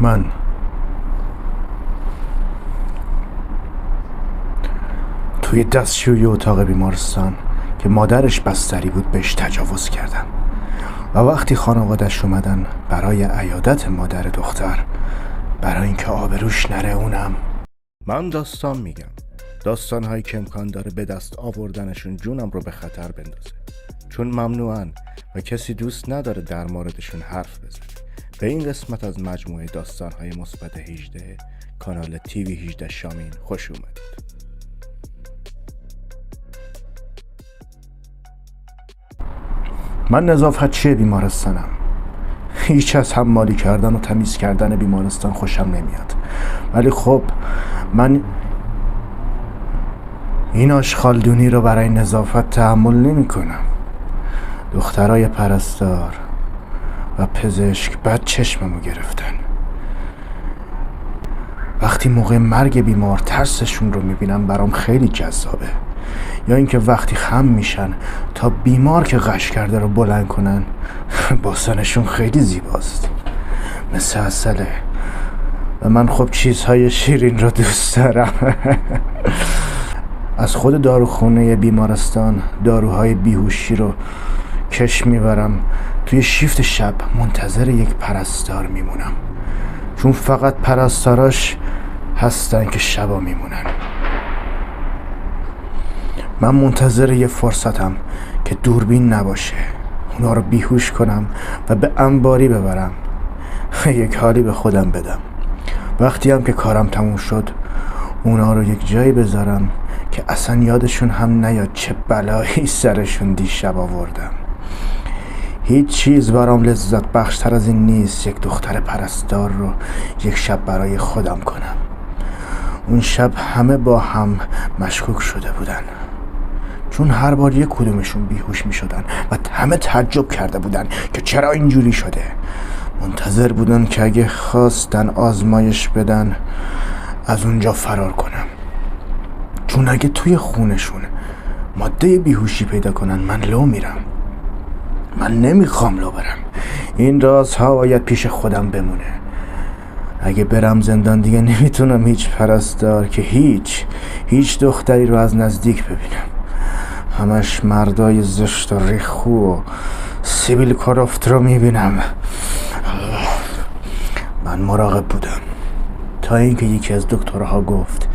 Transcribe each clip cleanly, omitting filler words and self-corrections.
من توی دستشوی اتاق بیمارستان که مادرش بستری بود بهش تجاوز کردن و وقتی خانوادش اومدن برای عیادت مادر دختر، برای اینکه آبروش نره اونم. من داستان میگم، داستانهایی که امکان داره به دست آوردنشون جونم رو به خطر بندازه، چون ممنوعن و کسی دوست نداره در موردشون حرف بزنه. به این قسمت از مجموعه داستانهای مثبت 18 کانال تیوی 18 شامین خوش اومدید. من نظافتچی بیمارستانم. هیچ از حمالی کردن و تمیز کردن بیمارستان خوشم نمیاد، ولی خب من این آشغالدونی رو برای نظافت تحمل نمی کنم. دخترای پرستار و پزشک بد چشممو گرفتن. وقتی موقع مرگ بیمار ترسشون رو میبینم برام خیلی جذابه، یا اینکه وقتی خم میشن تا بیمار که غش کرده رو بلند کنن. باسنشون خیلی زیباست، مثل عسله و من خب چیزهای شیرین رو دوست دارم. از خود داروخونه بیمارستان داروهای بیهوشی رو کش میبرم. توی شیفت شب منتظر یک پرستار میمونم، چون فقط پرستاراش هستن که شبا میمونن. من منتظر یه فرصتم که دوربین نباشه، اونا رو بیهوش کنم و به انباری ببرم، یک حالی به خودم بدم. وقتی هم که کارم تموم شد اونا رو یک جایی بذارم که اصلا یادشون هم نیاد چه بلایی سرشون دیشب آوردم. هیچ چیز برام لذت بخشتر از این نیست یک دختر پرستار رو یک شب برای خودم کنم. اون شب همه با هم مشکوک شده بودن، چون هر بار یک کدومشون بیهوش می شدن و همه تعجب کرده بودن که چرا اینجوری شده. منتظر بودن که اگه خواستن آزمایش بدن از اونجا فرار کنم، چون اگه توی خونشون ماده بیهوشی پیدا کنن من لو میرم. من نمیخوام لو برم. این رازها باید پیش خودم بمونه. اگه برم زندان دیگه نمیتونم هیچ پرستار که هیچ دختری رو از نزدیک ببینم. همش مردای زشت و ریخو و سیبیل کرافت رو میبینم. من مراقب بودم تا اینکه یکی از دکترها گفت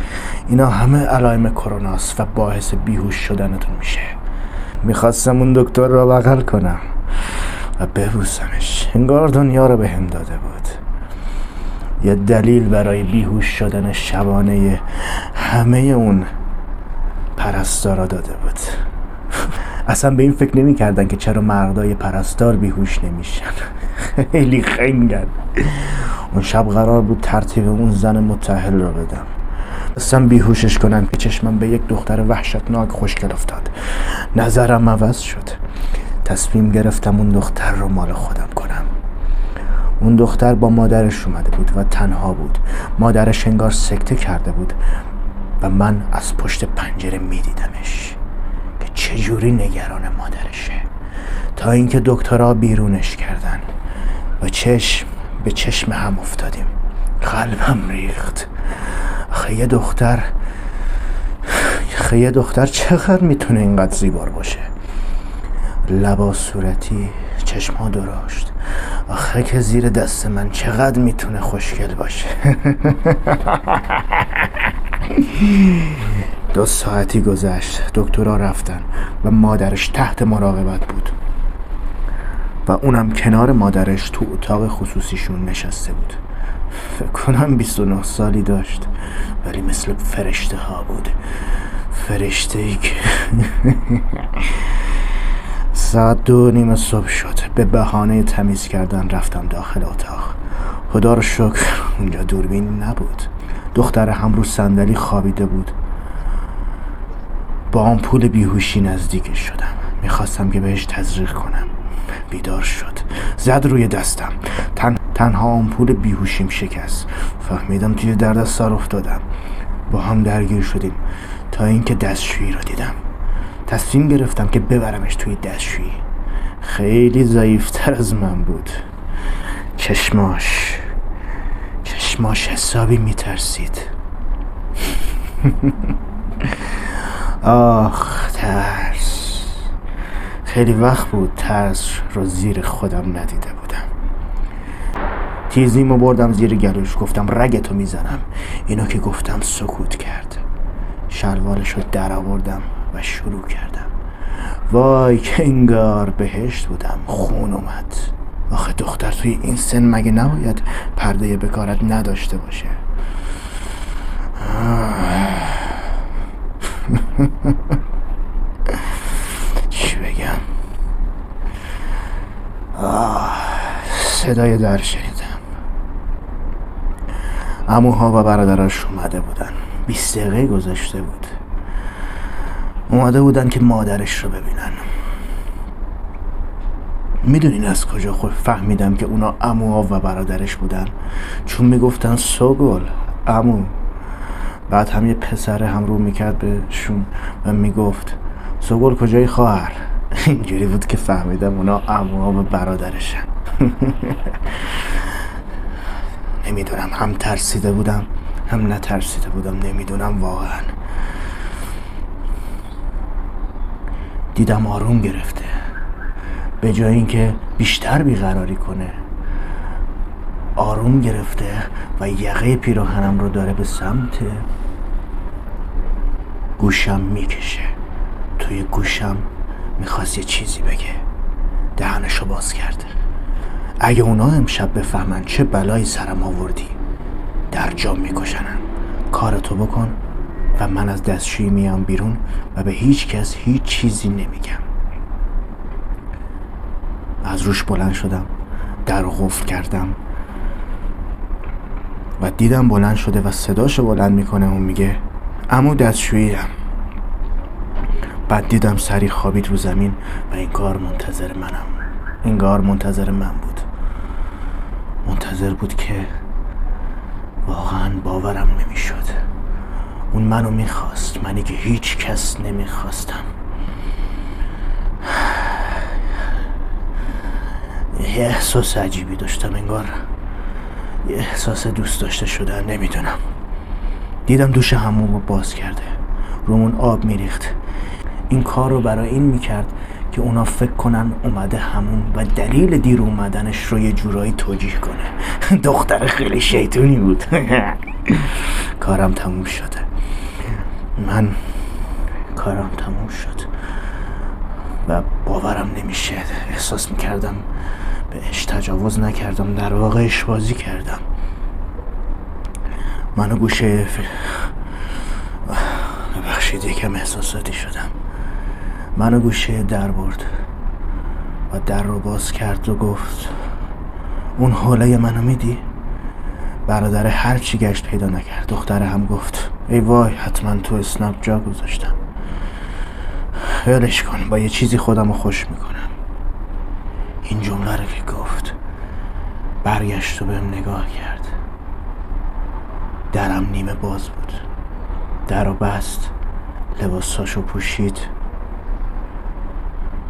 اینا همه علائم کروناست و باعث بیهوش شدنتون میشه. میخواستم اون دکتر رو بغل کنم و ببوسمش، انگار دنیا رو بهم داده بود. یه دلیل برای بیهوش شدن شبانه همه اون پرستارا داده بود. اصلا به این فکر نمی کردن که چرا مردای پرستار بیهوش نمیشن. خیلی خنگن. اون شب قرار بود ترتیب اون زن متأهل رو بدم. اصلا بیهوشش کنم که چشمم به یک دختر وحشتناک خوشگل افتاد. نظرم عوض شد. تصمیم گرفتم اون دختر رو مال خودم کنم. اون دختر با مادرش اومده بود و تنها بود. مادرش انگار سکته کرده بود و من از پشت پنجره میدیدمش که چجوری نگران مادرشه، تا اینکه دکترها بیرونش کردن و چشم به چشم هم افتادیم. قلبم ریخت. آخه یه دختر چقدر میتونه اینقدر زیبار باشه؟ لبا صورتی، چشمها درشت. آخه که زیر دست من چقدر میتونه خوشگل باشه. 2 ساعتی گذشت، دکترها رفتن و مادرش تحت مراقبت بود و اونم کنار مادرش تو اتاق خصوصیشون نشسته بود. فکر کنم 29 سالی داشت، ولی مثل فرشته ها بود. فرشته ای که ساعت 2:30 صبح شد. به بهانه تمیز کردن رفتم داخل اتاق. خدا رو شکر اونجا دوربین نبود. دختر هم رو صندلی خوابیده بود. با آمپول بیهوشی نزدیکش شدم. میخواستم که بهش تزریق کنم. بیدار شد، زد روی دستم. تنها آمپول بیهوشیم شکست. فهمیدم توی دردسر افتادم. با هم درگیر شدیم تا اینکه دستشویی رو دیدم. تصمیم گرفتم که ببرمش توی دستشویی. خیلی ضعیفتر از من بود. چشماش چشماش حسابی میترسید. آخ ترس، خیلی وقت بود ترس رو زیر خودم ندیده بودم. تیزیمو بردم زیر گلوش، گفتم رگتو میزنم. اینو که گفتم سکوت کرد. شلوارشو در آوردم و شروع کردم. وای که انگار بهشت بودم. خون اومد. آخه دختر توی این سن مگه نباید پرده بکارت نداشته باشه؟ چی بگم؟ صدای در شنیدم. عموها و برادراش اومده بودن. 20 دقیقه گذشته بود. اومده بودن که مادرش رو ببینن. میدونین از کجا خود فهمیدم که اونا عموها و برادرش بودن؟ چون میگفتن سوگل عمو. بعد هم یه پسر هم رو میکرد بهشون و میگفت سوگل کجای خواهر. اینجوری بود که فهمیدم اونا عموها و برادرشن. نمیدونم، هم ترسیده بودم هم نترسیده بودم، نمیدونم واقعا. دیدم آروم گرفته، به جای اینکه بیشتر بیقراری کنه آروم گرفته و یقه پیراهنم رو داره به سمت گوشم میکشه. توی گوشم میخواست یه چیزی بگه. دهنشو باز کرد. اگه اونا امشب بفهمن چه بلایی سرم آوردی در جا میکشنن. کارتو بکن و من از دستشویی میام بیرون و به هیچ کس هیچ چیزی نمیگم. از روش بلند شدم، در رو قفل کردم و دیدم بلند شده و صداشو بلند میکنه و میگه عمو دستشوییم. بعد دیدم سری خوابید رو زمین و انگار منتظر من بود. منتظر بود که واقعا باورم نمیشد. اون منو میخواست، منی که هیچ کس نمیخواستم. یه احساس عجیبی داشتم، انگار یه احساس دوست داشته شدن، نمیدونم. دیدم دوش حموم رو باز کرده، رومون آب میریخت. این کار رو برای این میکرد که اونا فکر کنن اومده همون و دلیل دیر اومدنش رو یه جورایی توجیه کنه. دختر خیلی شیطونی بود. کارم تموم شده. کارم تموم شد و باورم نمیشه. احساس میکردم بهش تجاوز نکردم، در واقع اشبازی کردم. منو گوشه ببخشید یکم احساساتی شدم. منو گوشه در برد و در رو باز کرد و گفت اون حوله منو میدی؟ برادر هر چی گشت پیدا نکرد. دختره هم گفت ای وای حتما تو اسنپ جا گذاشتم. ولش کن، با یه چیزی خودمو خوش میکنم. این جمله رو که گفت برگشت و بهم نگاه کرد. درم نیمه باز بود. در رو بست، لباساشو پوشید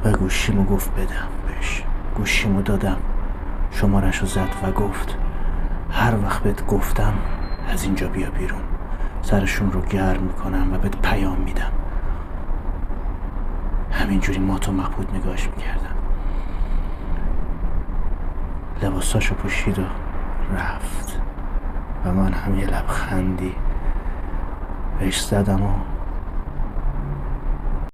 و گوشیمو گفت بدم بهش. گوشیمو دادم، شمارشو زد و گفت هر وقت بهت گفتم از اینجا بیا بیرون، سرشون رو گرم میکنم و بهت پیام میدم. همینجوری مات و مبهوت نگاهش میکردم. لباساشو پوشید و رفت و من هم یه لبخندی بهش زدم و